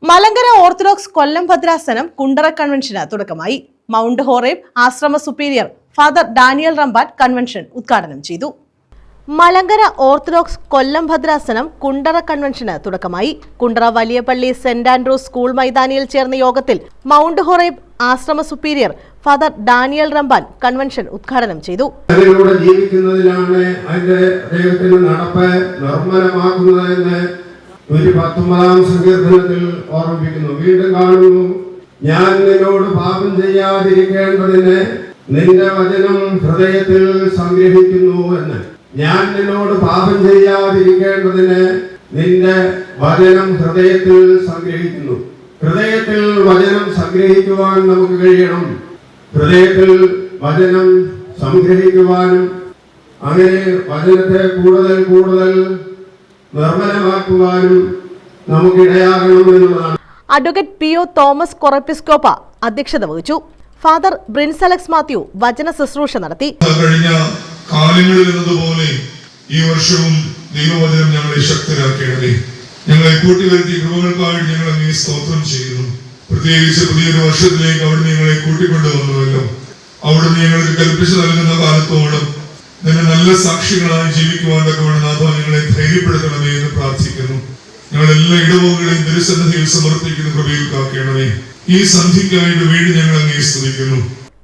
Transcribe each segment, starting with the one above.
Malankara Orthodox Kollam ഭദ്രാസനം കുണ്ടറ കൺവെൻഷന് തുടക്കമായി. മൗണ്ട് ഹോറേബ് ആശ്രമ superior Father Daniel Ramban convention ഉദ്ഘാടനം ചെയ്തു. മലങ്കര ഓർത്തഡോക്സ് കൊല്ലം ഭദ്രാസനം കുണ്ടറ കൺവെൻഷന് തുടക്കമായി. കുണ്ടറ വലിയ പള്ളി സെന്റ് ആൻഡ്രൂസ് സ്കൂൾ മൈതാനിയിൽ ചേർന്ന യോഗത്തിൽ മൗണ്ട് ഹോറേബ് ആശ്രമ superior Father Daniel Ramban convention ഉദ്ഘാടനം ചെയ്തു. ജീവിക്കുന്നതിലാണ് അതിന്റെ ദൈവത്തിന്റെ നടപ്പ് നിർമ്മലമാക്കുന്നതെന്ന് 19 സങ്കീർത്തനത്തിൽ ഓർമ്മിപ്പിക്കുന്നു. വീണ്ടും കാണുന്നു, ഞാൻ നിന്നോട് പാപം ചെയ്യാതിരിക്കേണ്ടതിന് നിന്റെ വചനം ഹൃദയത്തിൽ സംഗ്രഹിക്കുന്നു എന്ന്. ഞാൻ നിന്നോട് പാപം ചെയ്യാതിരിക്കേണ്ടതിന് നിന്റെ വചനം ഹൃദയത്തിൽ സംഗ്രഹിക്കുന്നു. ഹൃദയത്തിൽ വചനം സംഗ്രഹിക്കുവാൻ നമുക്ക് കഴിയണം. ഹൃദയത്തിൽ വചനം സംഗ്രഹിക്കുവാനും അങ്ങനെ വചനത്തെ കൂടുതൽ കൂടുതൽ നിർമ്മലമാക്കുവാനും നമുക്കിടയാകണമെന്നുള്ളതാണ്. അഡ്വക്കേറ്റ് പി.ഒ. തോമസ് കൊറപ്പിസ്കോപ്പ അധ്യക്ഷത വഹിച്ചു. ഫാദർ പ്രിൻസ് അലക്സ് മാത്യു വചന ശുശ്രൂഷ നടത്തി. കഴിഞ്ഞ കാലങ്ങളിൽ എന്നതുപോലെ ഈ വർഷവും ദൈവവചനം ഞങ്ങളെ ശക്തരാക്കണമേ. ഞങ്ങളെ കൂട്ടിവരുത്തിയ കൃപകൾക്കായി ഞങ്ങൾ അങ്ങേ സ്തോത്രം ചെയ്യുന്നു. പ്രത്യേകിച്ച് പുതിയൊരു വർഷത്തിലേക്ക് അവിടുന്ന് ഞങ്ങളെ കൂട്ടിക്കൊണ്ടുവന്നുവല്ലോ. അവിടുന്ന് ഞങ്ങൾക്ക് കൽപ്പിച്ചു നൽകുന്ന കാലത്തോളം നിന്റെ നല്ല സാക്ഷികളായി ജീവിക്കുവാൻ തക്കവണ്ണം ഞങ്ങളെ ധൈര്യപ്പെടുത്തണമേ എന്ന് പ്രാർത്ഥിക്കുന്നു. ഞങ്ങൾ എല്ലാ ഇടവുകളെയും തിരുസന്നിധിയിൽ സമർപ്പിക്കുന്ന കൃപയിൽ കാക്കണമേ. ഈ സന്ധിക്കായിട്ട് വീണ്ടും ഞങ്ങൾ അങ്ങേ സ്തുതിക്കുന്നു.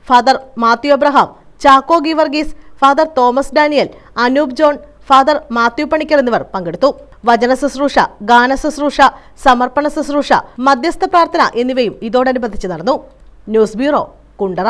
Father Mathew Abraham, Chacko Geevarghese, father Thomas Daniel, Anoop John, father Mathew Panicker എന്നിവർ പങ്കെടുത്തു. വചന ശുശ്രൂഷ, ഗാന ശുശ്രൂഷ, സമർപ്പണ ശുശ്രൂഷ, മധ്യസ്ഥ പ്രാർത്ഥന എന്നിവയും ഇതോടനുബന്ധിച്ച് നടന്നു. News bureau, Kundara.